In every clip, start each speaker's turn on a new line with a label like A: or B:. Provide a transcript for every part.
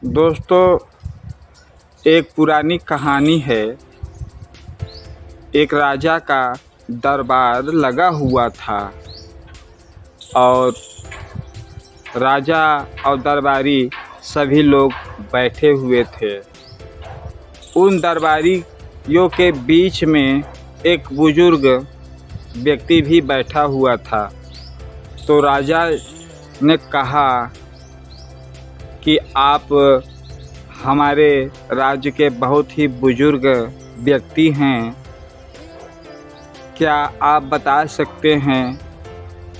A: दोस्तों, एक पुरानी कहानी है। एक राजा का दरबार लगा हुआ था और राजा और दरबारी सभी लोग बैठे हुए थे। उन दरबारियों के बीच में एक बुजुर्ग व्यक्ति भी बैठा हुआ था। तो राजा ने कहा कि आप हमारे राज्य के बहुत ही बुजुर्ग व्यक्ति हैं, क्या आप बता सकते हैं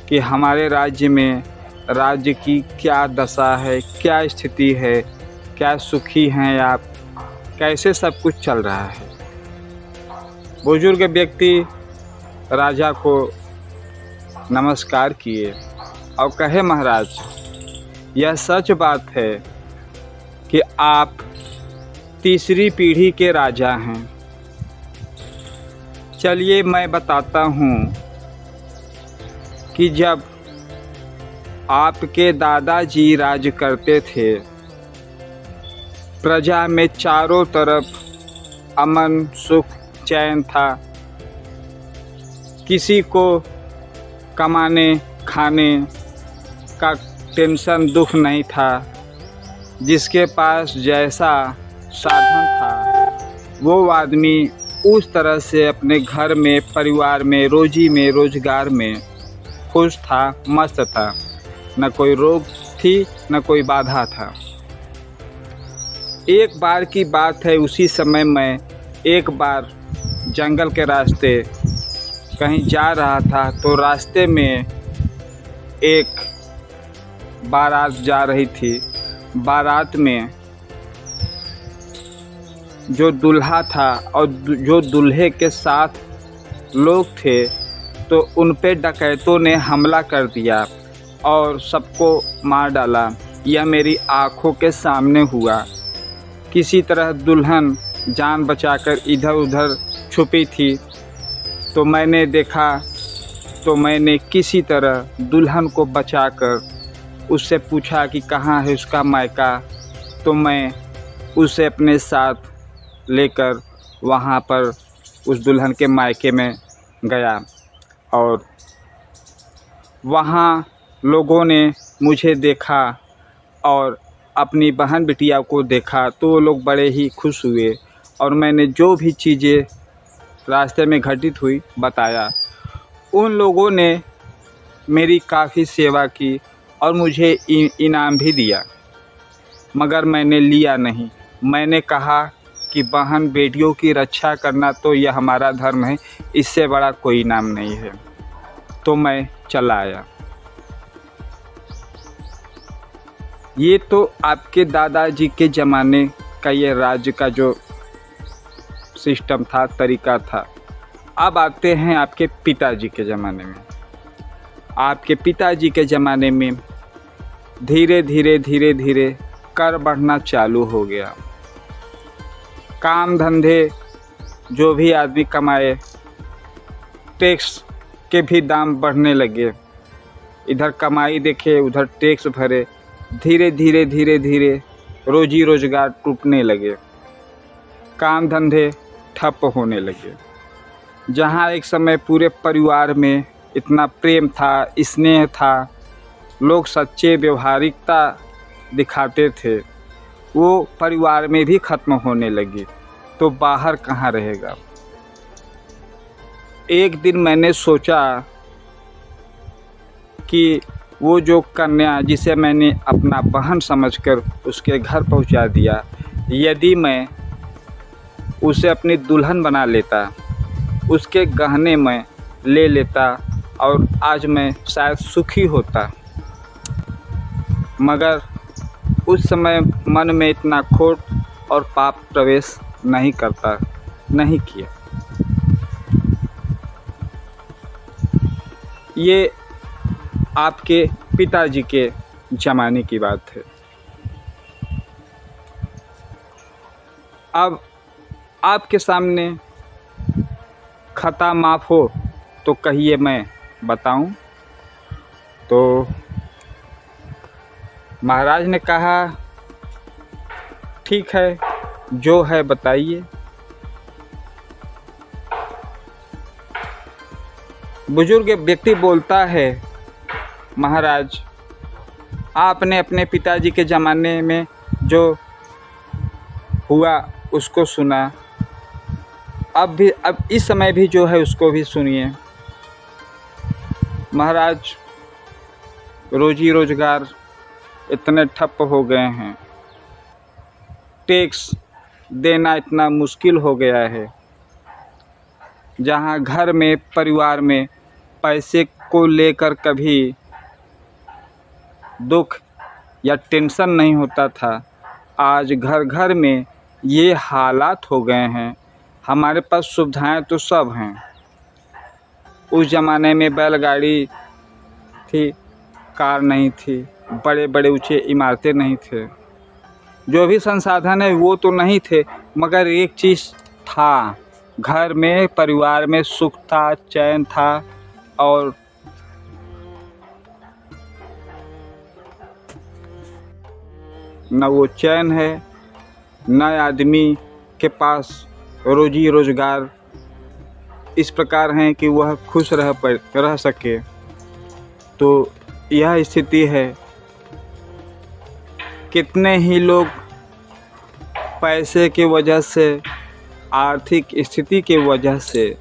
A: कि हमारे राज्य में राज्य की क्या दशा है, क्या स्थिति है, क्या सुखी हैं आप, कैसे सब कुछ चल रहा है। बुजुर्ग व्यक्ति राजा को नमस्कार किए और कहे, महाराज, यह सच बात है कि आप तीसरी पीढ़ी के राजा हैं। चलिए मैं बताता हूँ कि जब आपके दादाजी राज करते थे, प्रजा में चारों तरफ अमन सुख चैन था। किसी को कमाने खाने का टेंशन दुख नहीं था। जिसके पास जैसा साधन था वो आदमी उस तरह से अपने घर में, परिवार में, रोजी में, रोजगार में खुश था, मस्त था। न कोई रोग थी, न कोई बाधा था। एक बार की बात है, उसी समय मैं एक बार जंगल के रास्ते कहीं जा रहा था तो रास्ते में एक बारात जा रही थी। बारात में जो दूल्हा था और जो दूल्हे के साथ लोग थे, तो उन पे डकैतों ने हमला कर दिया और सबको मार डाला। यह मेरी आँखों के सामने हुआ। किसी तरह दुल्हन जान बचाकर इधर उधर छुपी थी, तो मैंने देखा, तो मैंने किसी तरह दुल्हन को बचाकर उससे पूछा कि कहाँ है उसका मायका। तो मैं उसे अपने साथ लेकर वहाँ पर उस दुल्हन के मायके में गया और वहाँ लोगों ने मुझे देखा और अपनी बहन बिटिया को देखा, तो वो लोग बड़े ही खुश हुए और मैंने जो भी चीज़ें रास्ते में घटित हुई बताया। उन लोगों ने मेरी काफ़ी सेवा की और मुझे इनाम भी दिया, मगर मैंने लिया नहीं। मैंने कहा कि बहन बेटियों की रक्षा करना तो यह हमारा धर्म है, इससे बड़ा कोई इनाम नहीं है। तो मैं चला आया। ये तो आपके दादाजी के ज़माने का ये राज्य का जो सिस्टम था, तरीका था। अब आते हैं आपके पिताजी के ज़माने में। आपके पिताजी के ज़माने में धीरे धीरे कर बढ़ना चालू हो गया। काम धंधे जो भी आदमी कमाए, टैक्स के भी दाम बढ़ने लगे। इधर कमाई देखे, उधर टैक्स भरे। धीरे धीरे रोजी रोजगार टूटने लगे, काम धंधे ठप होने लगे। जहाँ एक समय पूरे परिवार में इतना प्रेम था, स्नेह था, लोग सच्चे व्यवहारिकता दिखाते थे, वो परिवार में भी ख़त्म होने लगी। तो बाहर कहाँ रहेगा। एक दिन मैंने सोचा कि वो जो कन्या जिसे मैंने अपना बहन समझकर उसके घर पहुंचा दिया, यदि मैं उसे अपनी दुल्हन बना लेता, उसके गहने में ले लेता और आज मैं शायद सुखी होता। मगर उस समय मन में इतना खोट और पाप प्रवेश नहीं किया। ये आपके पिताजी के ज़माने की बात है। अब आपके सामने खता माफ़ हो तो कहिए, मैं बताऊं। तो महाराज ने कहा ठीक है, जो है बताइए। बुजुर्ग व्यक्ति बोलता है, महाराज आपने अपने पिताजी के ज़माने में जो हुआ उसको सुना, अब इस समय भी जो है उसको भी सुनिए। महाराज रोजी रोज़गार इतने ठप्प हो गए हैं, टैक्स देना इतना मुश्किल हो गया है, जहाँ घर में परिवार में पैसे को लेकर कभी दुख या टेंशन नहीं होता था, आज घर घर में ये हालात हो गए हैं। हमारे पास सुविधाएं तो सब हैं, उस ज़माने में बैलगाड़ी थी, कार नहीं थी, बड़े बड़े ऊंचे इमारतें नहीं थे, जो भी संसाधन है वो तो नहीं थे, मगर एक चीज़ था, घर में परिवार में सुख था, चैन था। और न वो चैन है, न आदमी के पास रोजी रोज़गार इस प्रकार हैं कि वह खुश रह सके। तो यह स्थिति है। कितने ही लोग पैसे की वजह से, आर्थिक स्थिति की वजह से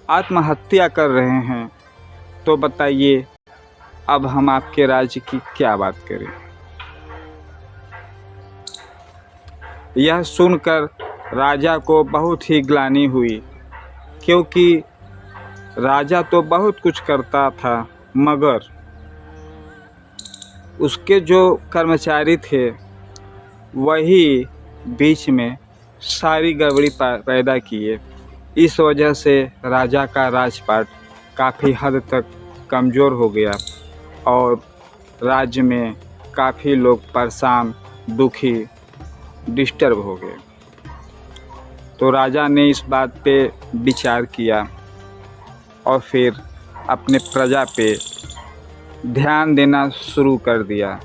A: आत्महत्या कर रहे हैं। तो बताइए, अब हम आपके राज्य की क्या बात करें। यह सुनकर राजा को बहुत ही ग्लानि हुई, क्योंकि राजा तो बहुत कुछ करता था, मगर उसके जो कर्मचारी थे वही बीच में सारी गड़बड़ी पैदा किए। इस वजह से राजा का राजपाट काफ़ी हद तक कमज़ोर हो गया और राज्य में काफ़ी लोग परेशान, दुखी, डिस्टर्ब हो गए। तो राजा ने इस बात पे विचार किया और फिर अपने प्रजा पे ध्यान देना शुरू कर दिया।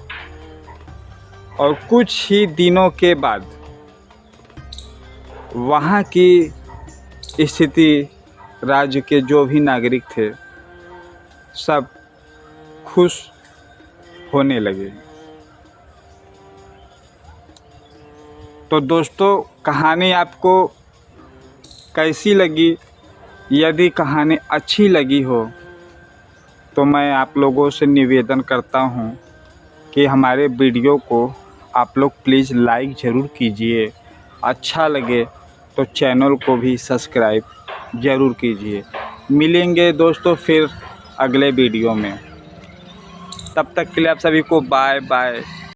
A: और कुछ ही दिनों के बाद वहाँ की स्थिति, राज्य के जो भी नागरिक थे सब खुश होने लगे। तो दोस्तों, कहानी आपको कैसी लगी? यदि कहानी अच्छी लगी हो तो मैं आप लोगों से निवेदन करता हूँ कि हमारे वीडियो को आप लोग प्लीज़ लाइक ज़रूर कीजिए। अच्छा लगे तो चैनल को भी सब्सक्राइब ज़रूर कीजिए। मिलेंगे दोस्तों फिर अगले वीडियो में, तब तक के लिए आप सभी को बाय बाय।